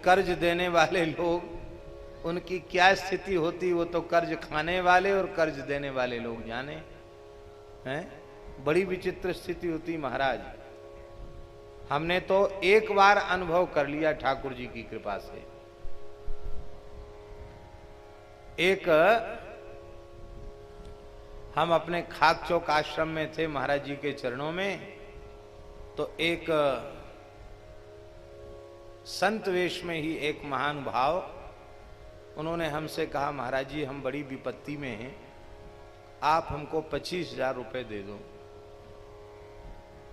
कर्ज देने वाले लोग उनकी क्या स्थिति होती वो तो कर्ज खाने वाले और कर्ज देने वाले लोग जाने हैं। बड़ी विचित्र स्थिति होती महाराज। हमने तो एक बार अनुभव कर लिया ठाकुर जी की कृपा से। एक हम अपने खाक चौक आश्रम में थे महाराज जी के चरणों में, तो एक संत वेश में ही एक महान भाव उन्होंने हमसे कहा, महाराज जी हम बड़ी विपत्ति में हैं, आप हमको 25,000 रुपए दे दो,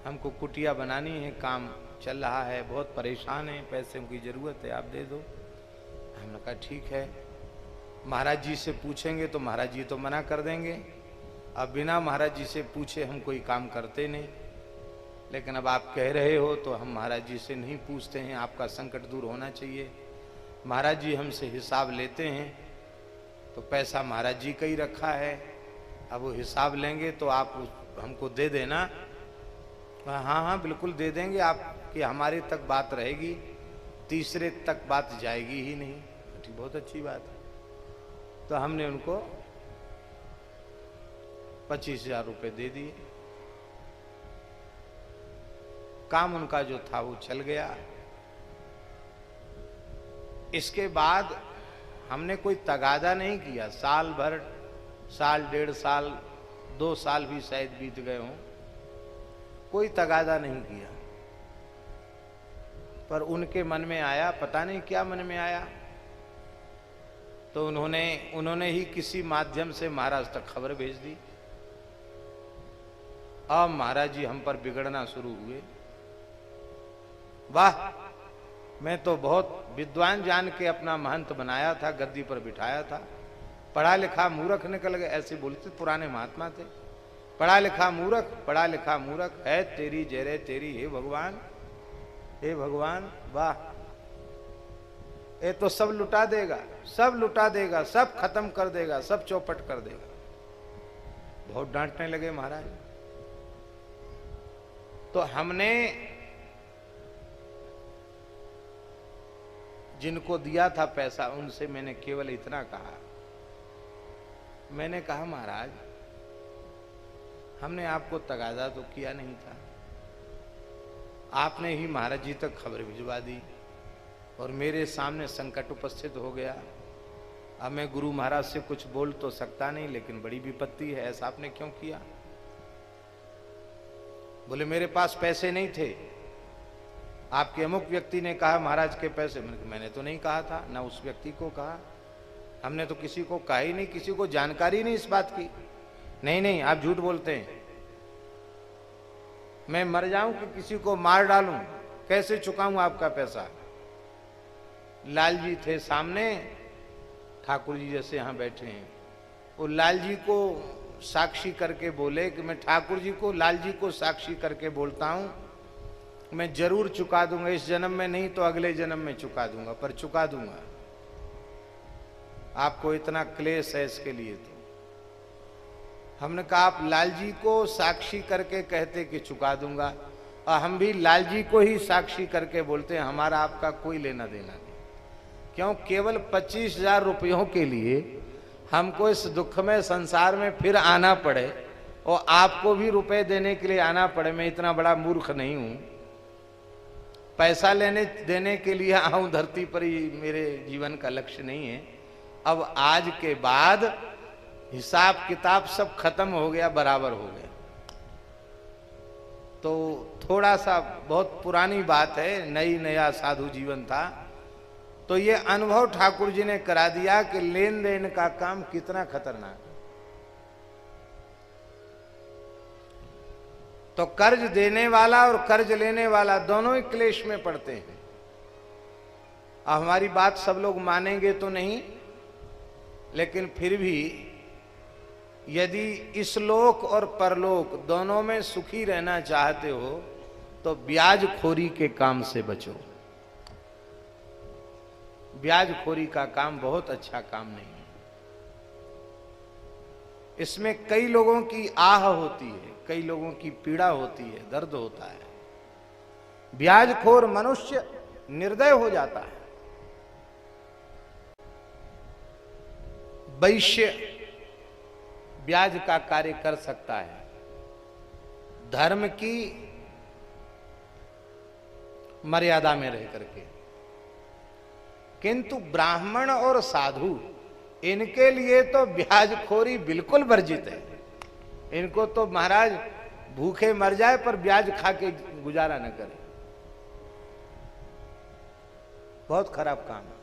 हमको कुटिया बनानी है, काम चल रहा है, बहुत परेशान है, पैसे की जरूरत है, आप दे दो। हमने कहा ठीक है। महाराज जी से पूछेंगे तो महाराज जी तो मना कर देंगे, अब बिना महाराज जी से पूछे हम कोई काम करते नहीं, लेकिन अब आप कह रहे हो तो हम महाराज जी से नहीं पूछते हैं, आपका संकट दूर होना चाहिए। महाराज जी हमसे हिसाब लेते हैं, तो पैसा महाराज जी का ही रखा है, अब वो हिसाब लेंगे तो आप हमको दे देना। हाँ हाँ बिल्कुल दे देंगे, आपकी हमारे तक बात रहेगी, तीसरे तक बात जाएगी ही नहीं। ठीक, बहुत अच्छी बात है। तो हमने उनको 25,000 रुपए दे दिए। काम उनका जो था वो चल गया। इसके बाद हमने कोई तगादा नहीं किया। साल भर, साल, 1.5 साल, 2 साल भी शायद बीत गए हों, कोई तगादा नहीं किया। पर उनके मन में आया, पता नहीं क्या मन में आया, तो उन्होंने ही किसी माध्यम से महाराज तक खबर भेज दी। अब महाराज जी हम पर बिगड़ना शुरू हुए। वाह, मैं तो बहुत विद्वान जान के अपना महंत बनाया था, गद्दी पर बिठाया था, पढ़ा लिखा मूर्ख निकल गए, ऐसे बोलते पुराने महात्मा थे। पढ़ा लिखा मूर्ख, पढ़ा लिखा मूर्ख, है तेरी जय तेरी, हे भगवान, हे भगवान। वाह, ये तो सब लुटा देगा, सब लुटा देगा, सब खत्म कर देगा, सब चौपट कर देगा। बहुत डांटने लगे महाराज। तो हमने जिनको दिया था पैसा, उनसे मैंने केवल इतना कहा, मैंने कहा महाराज हमने आपको तगादा तो किया नहीं था, आपने ही महाराज जी तक खबर भिजवा दी और मेरे सामने संकट उपस्थित हो गया। अब मैं गुरु महाराज से कुछ बोल तो सकता नहीं, लेकिन बड़ी विपत्ति है, ऐसा आपने क्यों किया? बोले मेरे पास पैसे नहीं थे, आपके अमुक व्यक्ति ने कहा महाराज के पैसे। मैंने तो नहीं कहा था, ना उस व्यक्ति को कहा, हमने तो किसी को कहा ही नहीं, किसी को जानकारी नहीं इस बात की। नहीं नहीं, आप झूठ बोलते हैं, मैं मर जाऊं कि किसी को मार डालूं, कैसे चुकाऊं आपका पैसा? लाल जी थे सामने, ठाकुर जी जैसे यहां बैठे हैं, वो लाल जी को साक्षी करके बोले कि मैं ठाकुर जी को, लाल जी को साक्षी करके बोलता हूं, मैं जरूर चुका दूंगा, इस जन्म में नहीं तो अगले जन्म में चुका दूंगा, पर चुका दूंगा। आपको इतना क्लेश है इसके लिए। तो हमने कहा आप लाल जी को साक्षी करके कहते कि चुका दूंगा, और हम भी लाल जी को ही साक्षी करके बोलते हैं, हमारा आपका कोई लेना देना नहीं। क्यों? केवल 25,000 रुपयों के लिए हमको इस दुखमय संसार में फिर आना पड़े और आपको भी रुपए देने के लिए आना पड़े। मैं इतना बड़ा मूर्ख नहीं हूं, पैसा लेने देने के लिए आऊं धरती पर, ही मेरे जीवन का लक्ष्य नहीं है। अब आज के बाद हिसाब किताब सब खत्म हो गया, बराबर हो गया। तो थोड़ा सा, बहुत पुरानी बात है, नया साधु जीवन था, तो ये अनुभव ठाकुर जी ने करा दिया कि लेन देन का काम कितना खतरनाक है। तो कर्ज देने वाला और कर्ज लेने वाला दोनों ही क्लेश में पड़ते हैं। अब हमारी बात सब लोग मानेंगे तो नहीं, लेकिन फिर भी यदि इस लोक और परलोक दोनों में सुखी रहना चाहते हो तो ब्याज खोरी के काम से बचो। ब्याज खोरी का काम बहुत अच्छा काम नहीं है। इसमें कई लोगों की आह होती है, कई लोगों की पीड़ा होती है, दर्द होता है। ब्याजखोर मनुष्य निर्दय हो जाता है। वैश्य ब्याज का कार्य कर सकता है धर्म की मर्यादा में रह करके, किंतु ब्राह्मण और साधु इनके लिए तो ब्याजखोरी बिल्कुल वर्जित है। इनको तो महाराज भूखे मर जाए पर ब्याज खा के गुजारा न करे। बहुत खराब काम है।